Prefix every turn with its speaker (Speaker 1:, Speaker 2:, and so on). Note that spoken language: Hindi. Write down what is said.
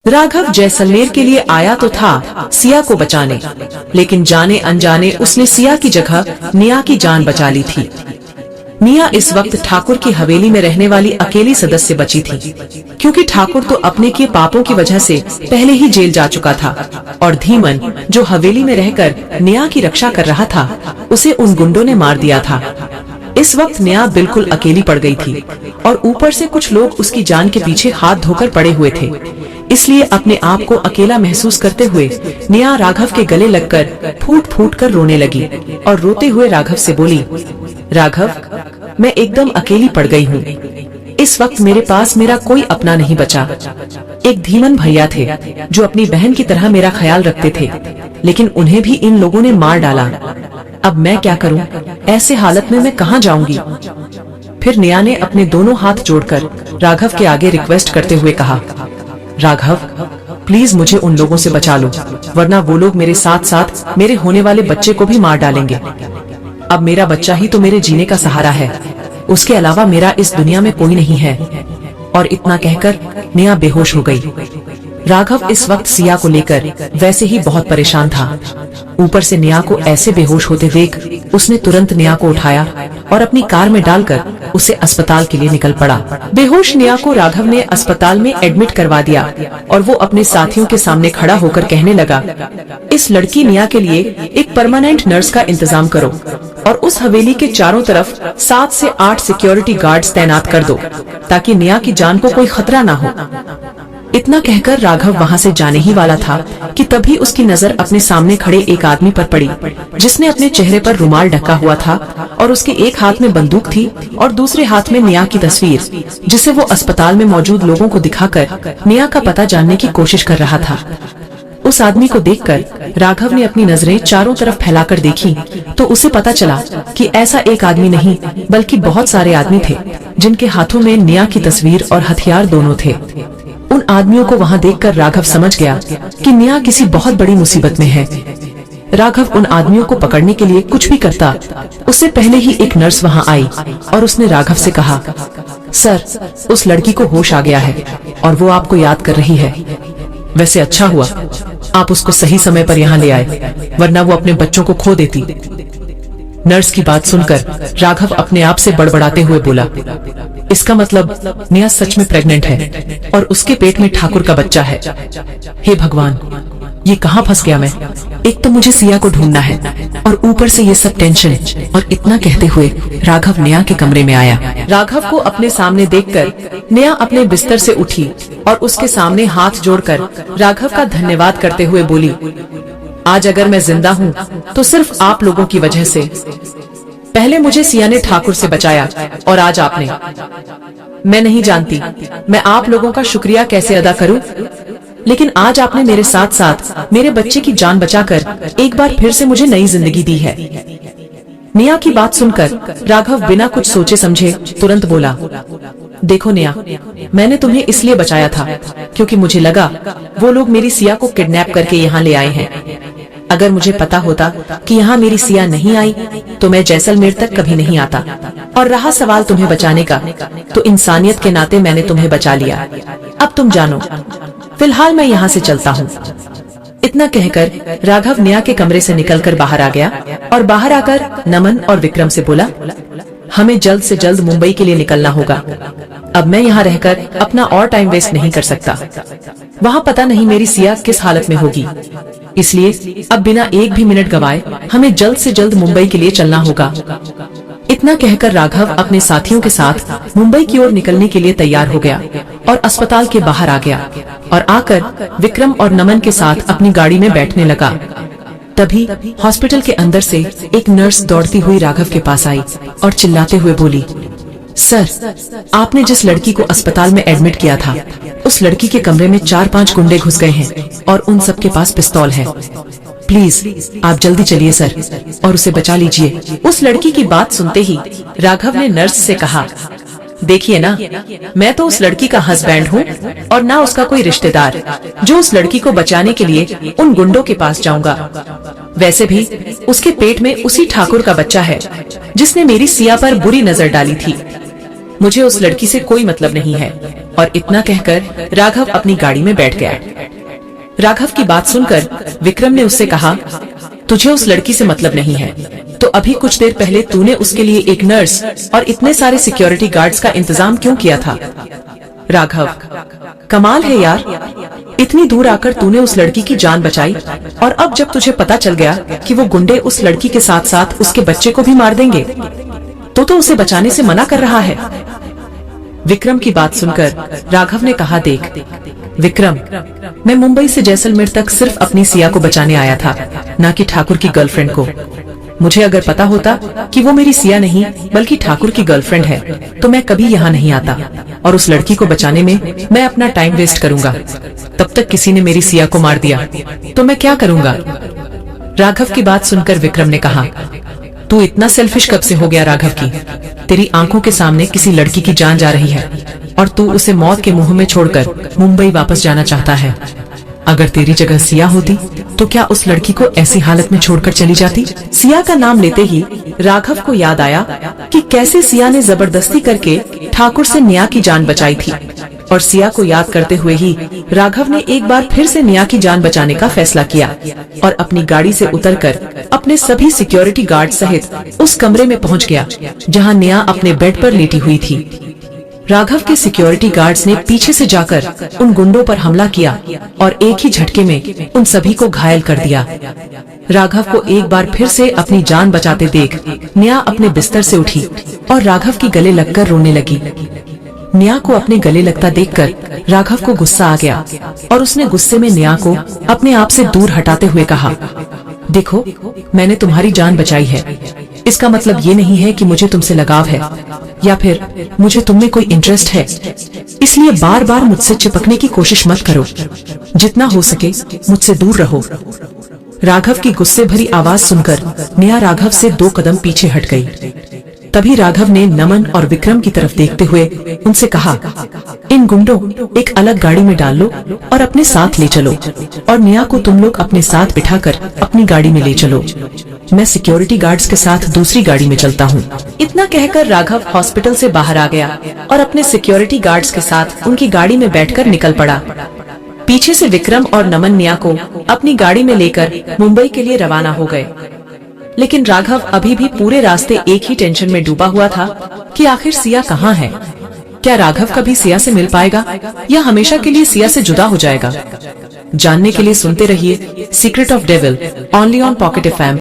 Speaker 1: राघव जैसलमेर के लिए आया तो था सिया को बचाने, लेकिन जाने अनजाने उसने सिया की जगह निया की जान बचा ली थी। निया इस वक्त ठाकुर की हवेली में रहने वाली अकेली सदस्य बची थी, क्योंकि ठाकुर तो अपने किए पापों की वजह से पहले ही जेल जा चुका था और धीमन जो हवेली में रहकर निया की रक्षा कर रहा था उसे उन गुंडों ने मार दिया था। इस वक्त निया बिल्कुल अकेली पड़ गई थी और ऊपर से कुछ लोग उसकी जान के पीछे हाथ धोकर पड़े हुए थे। इसलिए अपने आप को अकेला महसूस करते हुए निया राघव के गले लगकर फूट फूट कर रोने लगी और रोते हुए राघव से बोली, राघव, मैं एकदम अकेली पड़ गई हूँ। इस वक्त मेरे पास मेरा कोई अपना नहीं बचा। एक धीमन भैया थे जो अपनी बहन की तरह मेरा ख्याल रखते थे, लेकिन उन्हें भी इन लोगों ने मार डाला। अब मैं क्या करूं? ऐसे हालत में मैं कहां जाऊंगी? फिर निया ने अपने दोनों हाथ जोड़कर राघव के आगे रिक्वेस्ट करते हुए कहा, राघव, प्लीज मुझे उन लोगों से बचा लो, वरना वो लोग मेरे साथ साथ मेरे होने वाले बच्चे को भी मार डालेंगे। अब मेरा बच्चा ही तो मेरे जीने का सहारा है, उसके अलावा मेरा इस दुनिया में कोई नहीं है। और इतना कहकर निया बेहोश हो गई। राघव इस वक्त सिया को लेकर वैसे ही बहुत परेशान था। ऊपर से निया को ऐसे बेहोश होते देख उसने तुरंत निया को उठाया और अपनी कार में डालकर उसे अस्पताल के लिए निकल पड़ा। बेहोश निया को राघव ने अस्पताल में एडमिट करवा दिया और वो अपने साथियों के सामने खड़ा होकर कहने लगा, इस लड़की निया के लिए एक परमानेंट नर्स का इंतजाम करो और उस हवेली के चारों तरफ 7 से 8 सिक्योरिटी गार्ड्स तैनात कर दो, ताकि निया की जान को कोई खतरा ना हो। इतना कहकर राघव वहां से जाने ही वाला था कि तभी उसकी नजर अपने सामने खड़े एक आदमी पर पड़ी, जिसने अपने चेहरे पर रुमाल ढका हुआ था और उसके एक हाथ में बंदूक थी और दूसरे हाथ में निया की तस्वीर, जिसे वो अस्पताल में मौजूद लोगों को दिखाकर निया का पता जानने की कोशिश कर रहा था। उस आदमी को देखकर राघव ने अपनी नजरें चारों तरफ फैलाकर देखी तो उसे पता चला कि ऐसा एक आदमी नहीं बल्कि बहुत सारे आदमी थे, जिनके हाथों में निया की तस्वीर और हथियार दोनों थे। उन आदमियों को वहां देखकर राघव समझ गया कि निया किसी बहुत बड़ी मुसीबत में है। राघव उन आदमियों को पकड़ने के लिए कुछ भी करता, उससे पहले ही एक नर्स वहां आई और उसने राघव से कहा, सर, उस लड़की को होश आ गया है और वो आपको याद कर रही है। वैसे अच्छा हुआ आप उसको सही समय पर यहाँ ले आए, वरना वो अपने बच्चों को खो देती। नर्स की बात सुनकर राघव अपने आप से बड़बड़ाते हुए बोला, इसका मतलब निया सच में प्रेग्नेंट है और उसके पेट में ठाकुर का बच्चा है। हे भगवान, ये कहाँ फंस गया मैं? एक तो मुझे सिया को ढूंढना है और ऊपर से ये सब टेंशन। और इतना कहते हुए राघव निया के कमरे में आया। राघव को अपने सामने देखकर निया अपने बिस्तर से उठी और उसके सामने हाथ जोड़कर राघव का धन्यवाद करते हुए बोली, आज अगर मैं जिंदा हूँ तो सिर्फ आप लोगों की वजह से। पहले मुझे सिया ने ठाकुर से बचाया और आज आपने। मैं नहीं जानती मैं आप लोगों का शुक्रिया कैसे अदा करूं, लेकिन आज आपने मेरे साथ साथ मेरे बच्चे की जान बचाकर एक बार फिर से मुझे नई जिंदगी दी है। निया की बात सुनकर राघव बिना कुछ सोचे समझे तुरंत बोला, देखो निया, मैंने तुम्हें इसलिए बचाया था क्योंकि मुझे लगा वो लोग मेरी सिया को किडनैप करके यहाँ ले आए हैं। अगर मुझे पता होता कि यहाँ मेरी सिया नहीं आई तो मैं जैसलमेर तक कभी नहीं आता। और रहा सवाल तुम्हें बचाने का, तो इंसानियत के नाते मैंने तुम्हें बचा लिया। अब तुम जानो, फिलहाल मैं यहाँ से चलता हूँ। इतना कहकर राघव निया के कमरे से निकलकर बाहर आ गया और बाहर आकर नमन और विक्रम से बोला, हमें जल्द से जल्द मुंबई के लिए निकलना होगा। अब मैं यहाँ रहकर अपना और टाइम वेस्ट नहीं कर सकता। वहाँ पता नहीं मेरी सिया किस हालत में होगी, इसलिए अब बिना एक भी मिनट गवाए हमें जल्द से जल्द मुंबई के लिए चलना होगा। इतना कहकर राघव अपने साथियों के साथ मुंबई की ओर निकलने के लिए तैयार हो गया और अस्पताल के बाहर आ गया और आकर विक्रम और नमन के साथ अपनी गाड़ी में बैठने लगा। तभी हॉस्पिटल के अंदर से एक नर्स दौड़ती हुई राघव के पास आई और चिल्लाते हुए बोली, सर, आपने जिस लड़की को अस्पताल में एडमिट किया था, उस लड़की के कमरे में 4-5 गुंडे घुस गए हैं और उन सबके पास पिस्तौल है। प्लीज आप जल्दी चलिए सर और उसे बचा लीजिए। उस लड़की की बात सुनते ही राघव ने नर्स से कहा, देखिए ना, मैं तो उस लड़की का हस्बैंड हूँ और ना उसका कोई रिश्तेदार जो उस लड़की को बचाने के लिए उन गुंडों के पास जाऊंगा। वैसे भी उसके पेट में उसी ठाकुर का बच्चा है जिसने मेरी सिया पर बुरी नजर डाली थी। मुझे उस लड़की से कोई मतलब नहीं है। और इतना कहकर राघव अपनी गाड़ी में बैठ गया। राघव की बात सुनकर विक्रम ने उससे कहा, तुझे उस लड़की से मतलब नहीं है तो अभी कुछ देर पहले तूने उसके लिए एक नर्स और इतने सारे सिक्योरिटी गार्ड्स का इंतजाम क्यों किया था? राघव, कमाल है यार, इतनी दूर आकर तूने उस लड़की की जान बचाई और अब जब तुझे पता चल गया कि वो गुंडे उस लड़की के साथ साथ उसके बच्चे को भी मार देंगे तो उसे बचाने से मना कर रहा है। विक्रम की बात सुनकर राघव ने कहा, देख विक्रम, मैं मुंबई से जैसलमेर तक सिर्फ अपनी सिया को बचाने आया था, ना कि ठाकुर की गर्लफ्रेंड को। मुझे अगर पता होता कि वो मेरी सिया नहीं बल्कि ठाकुर की गर्लफ्रेंड है तो मैं कभी यहाँ नहीं आता और उस लड़की को बचाने में मैं अपना टाइम वेस्ट करूंगा। तब तक किसी ने मेरी सिया को मार दिया तो मैं क्या करूंगा? राघव की बात सुनकर विक्रम ने कहा, तू इतना सेल्फिश कब से हो गया राघव की? तेरी आंखों के सामने किसी लड़की की जान जा रही है और तू उसे मौत के मुंह में छोड़कर मुंबई वापस जाना चाहता है। अगर तेरी जगह सिया होती तो क्या उस लड़की को ऐसी हालत में छोड़कर चली जाती? सिया का नाम लेते ही राघव को याद आया कि कैसे सिया ने जबरदस्ती करके ठाकुर से निया की जान बचाई थी। और सिया को याद करते हुए ही राघव ने एक बार फिर से निया की जान बचाने का फैसला किया और अपनी गाड़ी से उतरकर अपने सभी सिक्योरिटी गार्ड सहित उस कमरे में पहुंच गया जहां निया अपने बेड पर लेटी हुई थी। राघव के सिक्योरिटी गार्ड्स ने पीछे से जाकर उन गुंडों पर हमला किया और एक ही झटके में उन सभी को घायल कर दिया। राघव को एक बार फिर से अपनी जान बचाते देख निया अपने बिस्तर से उठी और राघव की गले लगकर रोने लगी। निया को अपने गले लगता देखकर राघव को गुस्सा आ गया और उसने गुस्से में निया को अपने आप से दूर हटाते हुए कहा, देखो, मैंने तुम्हारी जान बचाई है, इसका मतलब ये नहीं है कि मुझे तुमसे लगाव है या फिर मुझे तुम में कोई इंटरेस्ट है, इसलिए बार बार मुझसे चिपकने की कोशिश मत करो। जितना हो सके मुझसे दूर रहो। राघव की गुस्से भरी आवाज सुनकर निया राघव से 2 कदम पीछे हट गई। तभी राघव ने नमन और विक्रम की तरफ देखते हुए उनसे कहा, इन गुंडों एक अलग गाड़ी में डाल लो और अपने साथ ले चलो और निया को तुम लोग अपने साथ बिठाकर अपनी गाड़ी में ले चलो। मैं सिक्योरिटी गार्ड्स के साथ दूसरी गाड़ी में चलता हूँ। इतना कहकर राघव हॉस्पिटल से बाहर आ गया और अपने सिक्योरिटी गार्ड्स के साथ उनकी गाड़ी में बैठकर निकल पड़ा। पीछे से विक्रम और नमन निया को अपनी गाड़ी में लेकर मुंबई के लिए रवाना हो गए। लेकिन राघव अभी भी पूरे रास्ते एक ही टेंशन में डूबा हुआ था कि आखिर सिया कहाँ है? क्या राघव कभी सिया से मिल पाएगा या हमेशा के लिए सिया से जुदा हो जाएगा? जानने के लिए सुनते रहिए secret of devil, only on pocket FM।